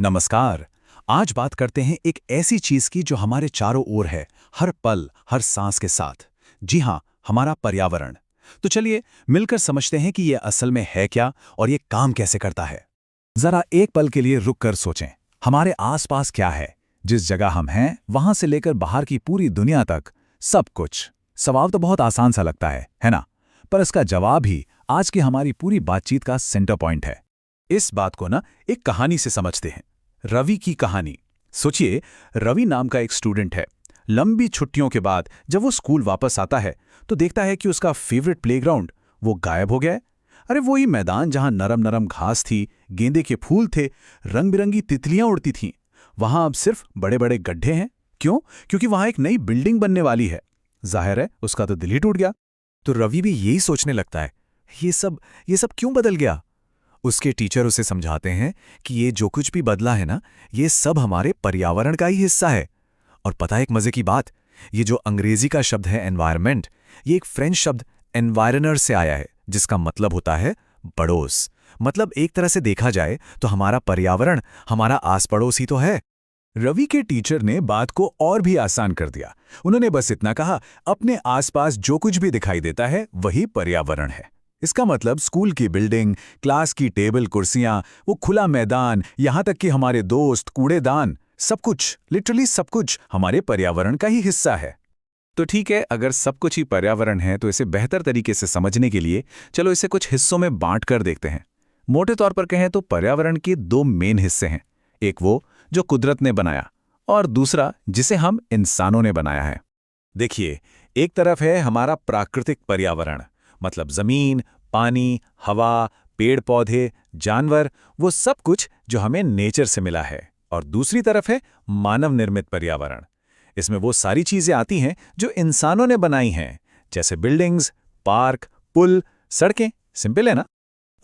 नमस्कार। आज बात करते हैं एक ऐसी चीज की जो हमारे चारों ओर है, हर पल, हर सांस के साथ। जी हाँ, हमारा पर्यावरण। तो चलिए मिलकर समझते हैं कि ये असल में है क्या और ये काम कैसे करता है। जरा एक पल के लिए रुक कर सोचें, हमारे आसपास क्या है। जिस जगह हम हैं वहां से लेकर बाहर की पूरी दुनिया तक सब कुछ। सवाल तो बहुत आसान सा लगता है ना? पर इसका जवाब ही आज की हमारी पूरी बातचीत का सेंटर पॉइंट है। इस बात को ना एक कहानी से समझते हैं। रवि की कहानी। सोचिए, रवि नाम का एक स्टूडेंट है। लंबी छुट्टियों के बाद जब वो स्कूल वापस आता है तो देखता है कि उसका फेवरेट प्लेग्राउंड वो गायब हो गया है। अरे वही मैदान जहां नरम नरम घास थी, गेंदे के फूल थे, रंग बिरंगी तितलियां उड़ती थीं, वहां अब सिर्फ बड़े बड़े गड्ढे हैं। क्यों? क्योंकि वहां एक नई बिल्डिंग बनने वाली है। जाहिर है उसका तो दिल ही टूट गया। तो रवि भी यही सोचने लगता है, ये सब क्यों बदल गया। उसके टीचर उसे समझाते हैं कि ये जो कुछ भी बदला है ना, ये सब हमारे पर्यावरण का ही हिस्सा है। और पता है एक मजे की बात, ये जो अंग्रेजी का शब्द है एनवायरनमेंट, ये एक फ्रेंच शब्द एनवायरनर से आया है, जिसका मतलब होता है पड़ोस। मतलब एक तरह से देखा जाए तो हमारा पर्यावरण हमारा आस पड़ोस ही तो है। रवि के टीचर ने बात को और भी आसान कर दिया। उन्होंने बस इतना कहा, अपने आसपास जो कुछ भी दिखाई देता है वही पर्यावरण है। इसका मतलब स्कूल की बिल्डिंग, क्लास की टेबल कुर्सियां, वो खुला मैदान, यहां तक कि हमारे दोस्त, कूड़ेदान, सब कुछ, लिटरली सब कुछ हमारे पर्यावरण का ही हिस्सा है। तो ठीक है, अगर सब कुछ ही पर्यावरण है तो इसे बेहतर तरीके से समझने के लिए चलो इसे कुछ हिस्सों में बांट कर देखते हैं। मोटे तौर पर कहें तो पर्यावरण के दो मेन हिस्से हैं। एक वो जो कुदरत ने बनाया, और दूसरा जिसे हम इंसानों ने बनाया है। देखिए, एक तरफ है हमारा प्राकृतिक पर्यावरण, मतलब जमीन, पानी, हवा, पेड़ पौधे, जानवर, वो सब कुछ जो हमें नेचर से मिला है। और दूसरी तरफ है मानव निर्मित पर्यावरण। इसमें वो सारी चीजें आती हैं जो इंसानों ने बनाई हैं, जैसे बिल्डिंग्स, पार्क, पुल, सड़कें। सिंपल है ना?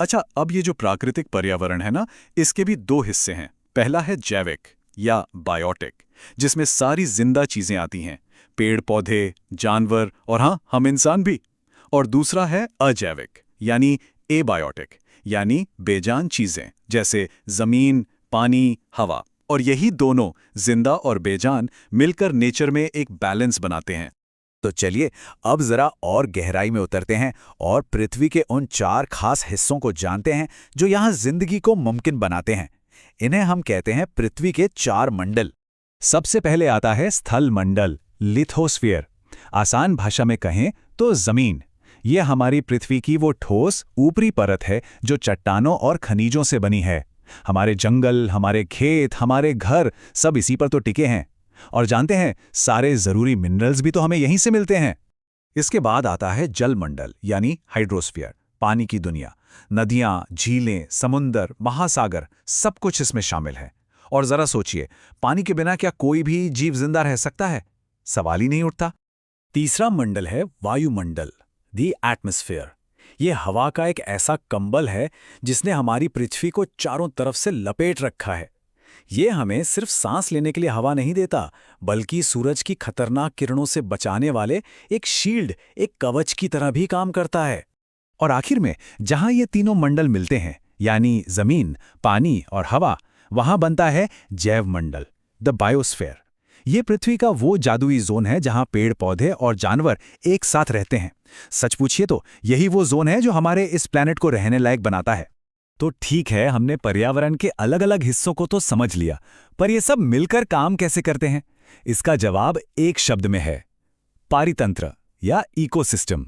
अच्छा, अब ये जो प्राकृतिक पर्यावरण है ना, इसके भी दो हिस्से हैं। पहला है जैविक या बायोटिक, जिसमें सारी जिंदा चीजें आती हैं, पेड़ पौधे, जानवर और हाँ, हम इंसान भी। और दूसरा है अजैविक यानी एबायोटिक, यानी बेजान चीजें जैसे जमीन, पानी, हवा। और यही दोनों, जिंदा और बेजान, मिलकर नेचर में एक बैलेंस बनाते हैं। तो चलिए अब जरा और गहराई में उतरते हैं और पृथ्वी के उन चार खास हिस्सों को जानते हैं जो यहाँ जिंदगी को मुमकिन बनाते हैं। इन्हें हम कहते हैं पृथ्वी के चार मंडल। सबसे पहले आता है स्थल मंडल, लिथोस्फीयर। आसान भाषा में कहें तो जमीन। ये हमारी पृथ्वी की वो ठोस ऊपरी परत है जो चट्टानों और खनिजों से बनी है। हमारे जंगल, हमारे खेत, हमारे घर, सब इसी पर तो टिके हैं। और जानते हैं, सारे जरूरी मिनरल्स भी तो हमें यहीं से मिलते हैं। इसके बाद आता है जल मंडल यानी हाइड्रोस्फीयर, पानी की दुनिया। नदियां, झीलें, समुंदर, महासागर, सब कुछ इसमें शामिल है। और जरा सोचिए, पानी के बिना क्या कोई भी जीव जिंदा रह सकता है? सवाल ही नहीं उठता। तीसरा मंडल है वायुमंडल, दी एटमॉस्फेयर। ये हवा का एक ऐसा कंबल है जिसने हमारी पृथ्वी को चारों तरफ से लपेट रखा है। ये हमें सिर्फ सांस लेने के लिए हवा नहीं देता, बल्कि सूरज की खतरनाक किरणों से बचाने वाले एक शील्ड, एक कवच की तरह भी काम करता है। और आखिर में जहां ये तीनों मंडल मिलते हैं, यानी जमीन, पानी और हवा, वहां बनता है जैव मंडल, द बायोस्फीयर। ये पृथ्वी का वो जादुई जोन है जहां पेड़ पौधे और जानवर एक साथ रहते हैं। सच पूछिए तो यही वो जोन है जो हमारे इस प्लैनेट को रहने लायक बनाता है। तो ठीक है, हमने पर्यावरण के अलग अलग हिस्सों को तो समझ लिया, पर ये सब मिलकर काम कैसे करते हैं? इसका जवाब एक शब्द में है, पारितंत्र या इकोसिस्टम।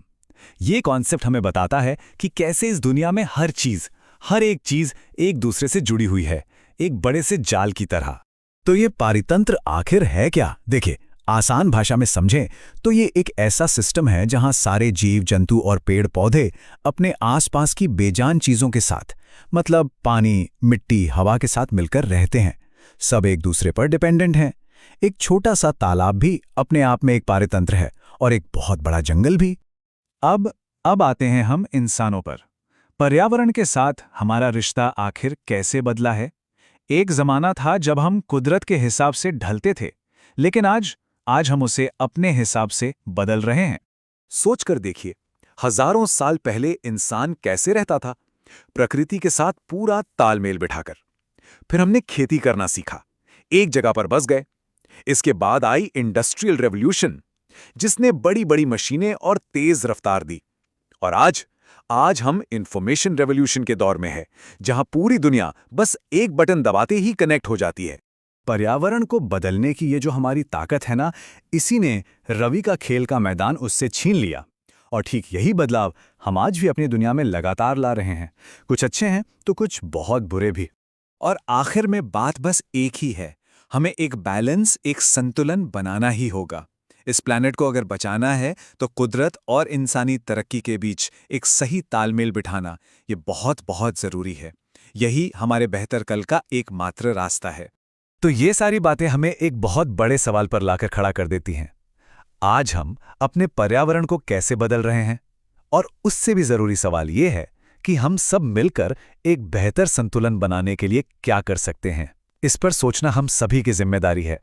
ये कॉन्सेप्ट हमें बताता है कि कैसे इस दुनिया में हर एक चीज एक दूसरे से जुड़ी हुई है, एक बड़े से जाल की तरह। तो ये पारितंत्र आखिर है क्या? देखिए, आसान भाषा में समझें तो ये एक ऐसा सिस्टम है जहां सारे जीव जंतु और पेड़ पौधे अपने आसपास की बेजान चीजों के साथ, मतलब पानी, मिट्टी, हवा के साथ मिलकर रहते हैं। सब एक दूसरे पर डिपेंडेंट हैं। एक छोटा सा तालाब भी अपने आप में एक पारितंत्र है, और एक बहुत बड़ा जंगल भी। अब आते हैं हम इंसानों पर। पर्यावरण के साथ हमारा रिश्ता आखिर कैसे बदला है? एक जमाना था जब हम कुदरत के हिसाब से ढलते थे, लेकिन आज हम उसे अपने हिसाब से बदल रहे हैं। सोच कर देखिए, हजारों साल पहले इंसान कैसे रहता था? प्रकृति के साथ पूरा तालमेल बिठाकर। फिर हमने खेती करना सीखा, एक जगह पर बस गए। इसके बाद आई इंडस्ट्रियल रेवोल्यूशन, जिसने बड़ी बड़ी मशीनें और तेज रफ्तार दी। और आज हम इंफॉर्मेशन रेवोल्यूशन के दौर में है, जहां पूरी दुनिया बस एक बटन दबाते ही कनेक्ट हो जाती है। पर्यावरण को बदलने की ये जो हमारी ताकत है ना, इसी ने रवि का खेल का मैदान उससे छीन लिया। और ठीक यही बदलाव हम आज भी अपनी दुनिया में लगातार ला रहे हैं। कुछ अच्छे हैं तो कुछ बहुत बुरे भी। और आखिर में बात बस एक ही है, हमें एक बैलेंस, एक संतुलन बनाना ही होगा। इस प्लैनेट को अगर बचाना है तो कुदरत और इंसानी तरक्की के बीच एक सही तालमेल बिठाना ये बहुत बहुत ज़रूरी है। यही हमारे बेहतर कल का एकमात्र रास्ता है। तो ये सारी बातें हमें एक बहुत बड़े सवाल पर लाकर खड़ा कर देती हैं। आज हम अपने पर्यावरण को कैसे बदल रहे हैं? और उससे भी ज़रूरी सवाल ये है कि हम सब मिलकर एक बेहतर संतुलन बनाने के लिए क्या कर सकते हैं। इस पर सोचना हम सभी की जिम्मेदारी है।